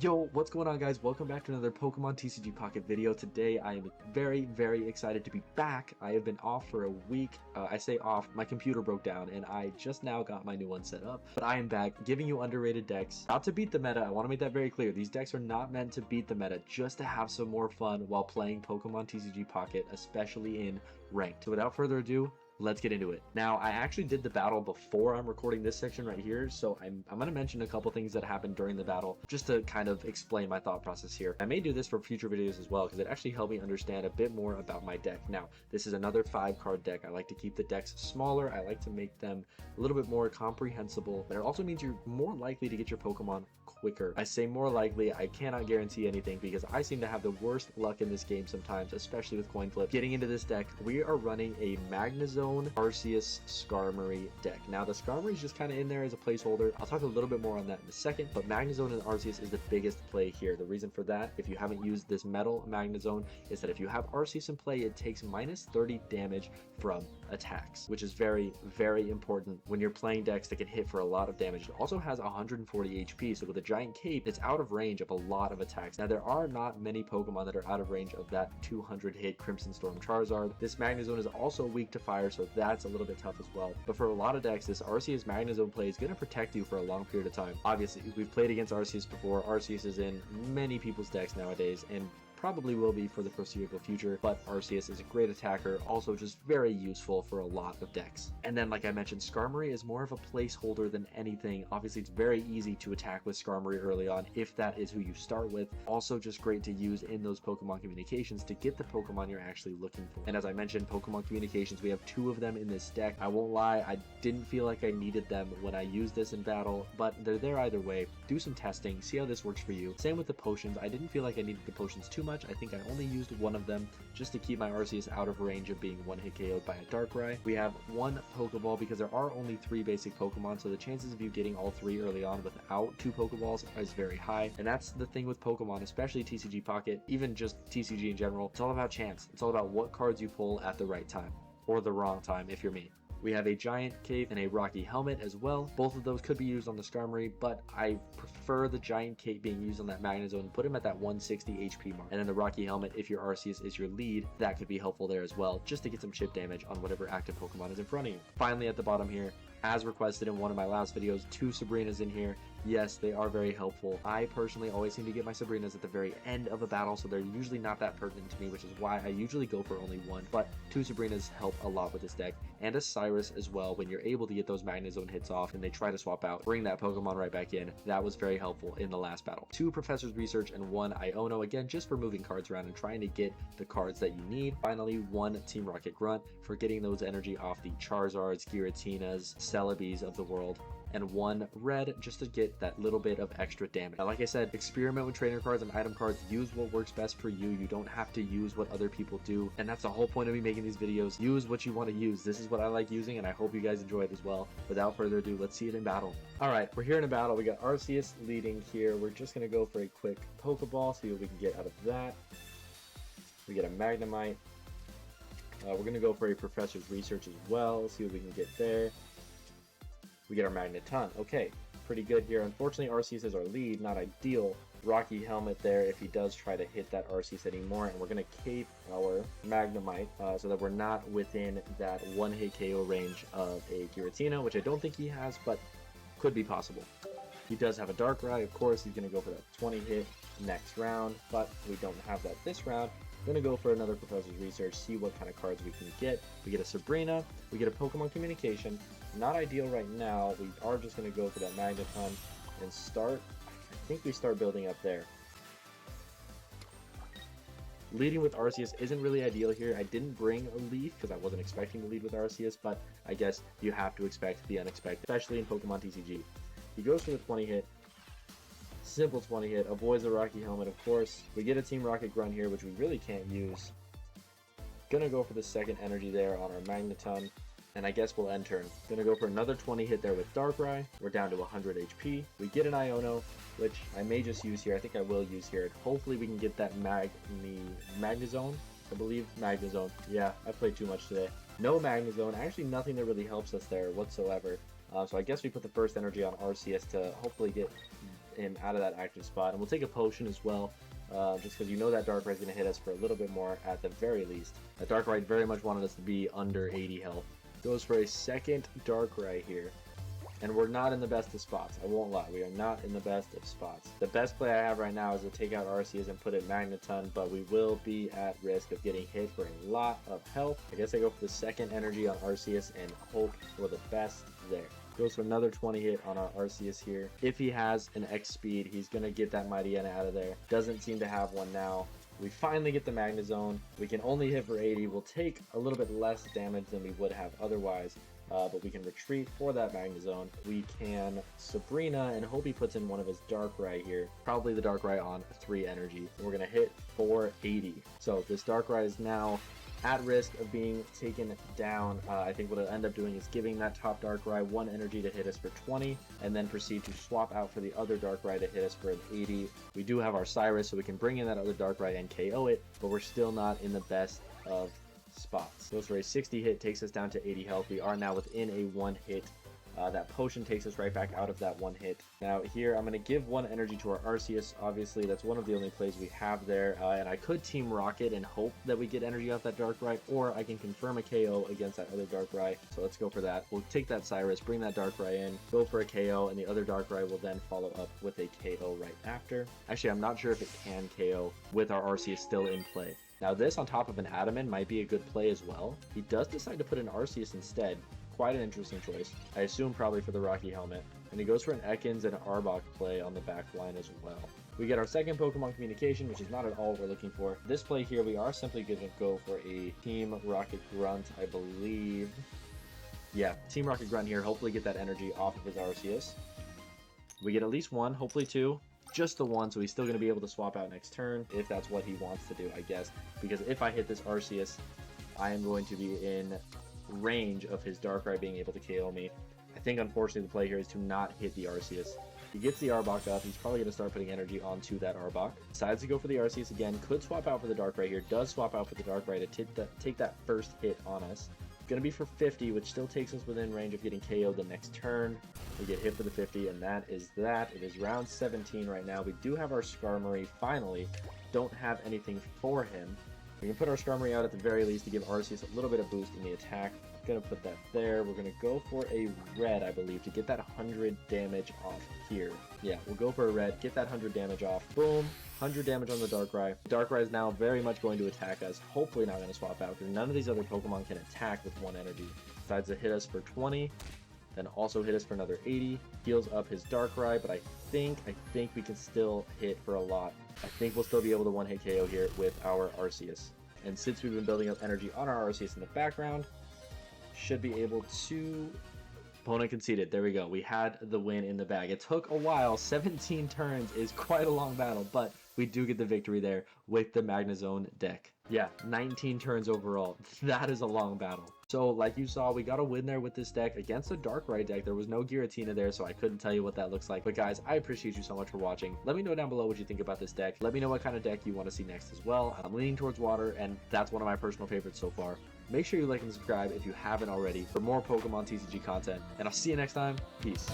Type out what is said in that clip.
Yo, what's going on, guys? Welcome back to another Pokemon TCG Pocket video. Today I am very excited to be back. I have been off for a week. I say off, my computer broke down and I just now got my new one set up, but I am back giving you underrated decks, not to beat the meta. I want to make that very clear. These decks are not meant to beat the meta, just to have some more fun while playing Pokemon TCG Pocket, especially in ranked. So without further ado, let's get into it. Now, I actually did the battle before I'm recording this section right here, so I'm going to mention a couple things that happened during the battle just to kind of explain my thought process here. I may do this for future videos as well because it actually helped me understand a bit more about my deck. Now, this is another 5-card deck. I like to keep the decks smaller. I like to make them a little bit more comprehensible, but it also means you're more likely to get your Pokemon quicker. I say more likely. I cannot guarantee anything because I seem to have the worst luck in this game sometimes, especially with coin flip. Getting into this deck, we are running a Magnezone Arceus Skarmory deck. Now, the Skarmory is just kind of in there as a placeholder. I'll talk a little bit more on that in a second, but Magnezone and Arceus is the biggest play here. The reason for that, if you haven't used this metal Magnezone, is that if you have Arceus in play, it takes minus 30 damage from attacks, which is very important when you're playing decks that can hit for a lot of damage. It also has 140 HP, so with a giant cape, it's out of range of a lot of attacks. Now, there are not many Pokemon that are out of range of that 200 hit Crimson Storm Charizard. This Magnezone is also weak to fire, so that's a little bit tough as well. But for a lot of decks, this Arceus Magnezone play is going to protect you for a long period of time. Obviously, we've played against Arceus before. Arceus is in many people's decks nowadays, and probably will be for the foreseeable future, but Arceus is a great attacker, also just very useful for a lot of decks. And then, like I mentioned, Skarmory is more of a placeholder than anything. Obviously, it's very easy to attack with Skarmory early on if that is who you start with. Also just great to use in those Pokemon communications to get the Pokemon you're actually looking for. And as I mentioned, Pokemon communications, we have 2 of them in this deck. I won't lie, I didn't feel like I needed them when I used this in battle, but they're there either way. Do some testing, see how this works for you. Same with the potions. I didn't feel like I needed the potions too much. I think I only used one of them just to keep my Arceus out of range of being one-hit KO'd by a Darkrai. We have 1 Pokeball because there are only 3 basic Pokemon, so the chances of you getting all 3 early on without 2 Pokeballs is very high. And that's the thing with Pokemon, especially TCG Pocket, even just TCG in general. It's all about chance. It's all about what cards you pull at the right time, or the wrong time if you're me. We have a Giant Cape and a Rocky Helmet as well. Both of those could be used on the Skarmory, but I prefer the Giant Cape being used on that Magnezone. Put him at that 160 HP mark. And then the Rocky Helmet, if your Arceus is your lead, that could be helpful there as well, just to get some chip damage on whatever active Pokemon is in front of you. Finally, at the bottom here, as requested in one of my last videos, 2 Sabrinas in here. Yes, they are very helpful. I personally always seem to get my Sabrinas at the very end of a battle, so they're usually not that pertinent to me, which is why I usually go for only 1. But 2 Sabrinas help a lot with this deck, and a Cyrus as well. When you're able to get those Magnezone hits off and they try to swap out, bring that Pokemon right back in. That was very helpful in the last battle. 2 Professor's Research and 1 Iono, again, just for moving cards around and trying to get the cards that you need. Finally, 1 Team Rocket Grunt for getting those energy off the Charizards, Giratinas, Celebes of the world, and 1 red just to get that little bit of extra damage. Now, like I said, experiment with trainer cards and item cards. Use what works best for you. You don't have to use what other people do, and that's the whole point of me making these videos. Use what you want to use. This is what I like using, and I hope you guys enjoy it as well. Without further ado, let's see it in battle. Alright, we're here in a battle. We got Arceus leading here. We're just going to go for a quick Pokeball, see what we can get out of that. We get a Magnemite. We're going to go for a Professor's Research as well, see what we can get there. We get our Magneton. Okay, pretty good here. Unfortunately, Arceus is our lead, not ideal. Rocky Helmet there if he does try to hit that Arceus anymore, and we're going to cape our Magnemite so that we're not within that 1-hit KO range of a Giratina, which I don't think he has, but could be possible. He does have a Darkrai, of course. He's going to go for that 20 hit next round, but we don't have that this round. Gonna go for another Professor's Research, see what kind of cards we can get. We get a Sabrina, we get a Pokemon Communication. Not ideal right now. We are just gonna go for that Magneton and start. I think we start building up there. Leading with Arceus isn't really ideal here. I didn't bring a leaf because I wasn't expecting to lead with Arceus, but I guess you have to expect the unexpected, especially in Pokemon TCG. He goes for the 20 hit. Simple 20 hit, avoids the Rocky Helmet, of course. We get a Team Rocket Grunt here, which we really can't use. Gonna go for the second energy there on our Magneton, and I guess we'll end turn. Gonna go for another 20 hit there with Darkrai. We're down to 100 HP. We get an Iono, which I may just use here. I think I will use here. Hopefully we can get that Magnezone. I believe Magnezone. Yeah, I played too much today. No Magnezone. Actually, nothing that really helps us there whatsoever. So I guess we put the first energy on Arceus to hopefully get him out of that active spot. And we'll take a potion as well, just because you know that Darkrai is going to hit us for a little bit more at the very least. That Darkrai very much wanted us to be under 80 health. Goes for a second Darkrai here. And we're not in the best of spots. I won't lie. We are not in the best of spots. The best play I have right now is to take out Arceus and put in Magneton, but we will be at risk of getting hit for a lot of health. I guess I go for the second energy on Arceus and hope for the best there. Goes for another 20 hit on our Arceus here. If he has an X speed, he's going to get that Mightyena out of there. Doesn't seem to have one now. We finally get the Magnezone. We can only hit for 80. We'll take a little bit less damage than we would have otherwise. But we can retreat for that Magnezone. We can Sabrina and hope he puts in one of his Darkrai here. Probably the Darkrai on 3 energy. We're going to hit for 80. So this Darkrai is now at risk of being taken down. I think what it'll end up doing is giving that top Darkrai 1 energy to hit us for 20, and then proceed to swap out for the other Darkrai to hit us for an 80. We do have our Cyrus, so we can bring in that other Darkrai and KO it, but we're still not in the best of spots. Goes for a 60 hit, takes us down to 80 health. We are now within a 1 hit. That potion takes us right back out of that 1 hit. Now here, I'm going to give 1 energy to our Arceus. Obviously, that's one of the only plays we have there. And I could Team Rocket and hope that we get energy off that Darkrai, or I can confirm a KO against that other Darkrai. So let's go for that. We'll take that Cyrus, bring that Darkrai in, go for a KO, and the other Darkrai will then follow up with a KO right after. Actually, I'm not sure if it can KO with our Arceus still in play. Now this on top of an Adaman might be a good play as well. He does decide to put an Arceus instead. Quite an interesting choice. I assume probably for the Rocky Helmet. And he goes for an Ekans and an Arbok play on the back line as well. We get our second Pokemon Communication, which is not at all what we're looking for. This play here, we are simply going to go for a Team Rocket Grunt, I believe. Yeah, Team Rocket Grunt here. Hopefully get that energy off of his Arceus. We get at least 1, hopefully 2. Just the 1, so he's still going to be able to swap out next turn, if that's what he wants to do, I guess. Because if I hit this Arceus, I am going to be in range of his Darkrai being able to KO me. I think, unfortunately, the play here is to not hit the Arceus. He gets the Arbok up. He's probably going to start putting energy onto that Arbok. Decides to go for the Arceus again. Could swap out for the Darkrai here. Does swap out for the Darkrai to take that first hit on us. Going to be for 50, which still takes us within range of getting KO'd the next turn. We get hit for the 50, and that is that. It is round 17 right now. We do have our Skarmory, finally. Don't have anything for him. We can put our Skarmory out at the very least to give Arceus a little bit of boost in the attack. Gonna put that there. We're gonna go for a red, I believe, to get that 100 damage off here. Yeah, we'll go for a red, get that 100 damage off. Boom, 100 damage on the Darkrai. Darkrai is now very much going to attack us. Hopefully not gonna swap out, because none of these other Pokemon can attack with 1 energy. Decides to hit us for 20, then also hit us for another 80. Heals up his Darkrai, but I think we can still hit for a lot. I think we'll still be able to 1-hit KO here with our Arceus. And since we've been building up energy on our Arceus in the background, should be able to... Opponent conceded. There we go. We had the win in the bag. It took a while. 17 turns is quite a long battle, but we do get the victory there with the Magnezone deck. Yeah, 19 turns overall. That is a long battle. So like you saw, we got a win there with this deck against a Darkrai deck. There was no Giratina there, so I couldn't tell you what that looks like. But guys, I appreciate you so much for watching. Let me know down below what you think about this deck. Let me know what kind of deck you want to see next as well. I'm leaning towards water, and that's one of my personal favorites so far. Make sure you like and subscribe if you haven't already for more Pokemon TCG content. And I'll see you next time. Peace.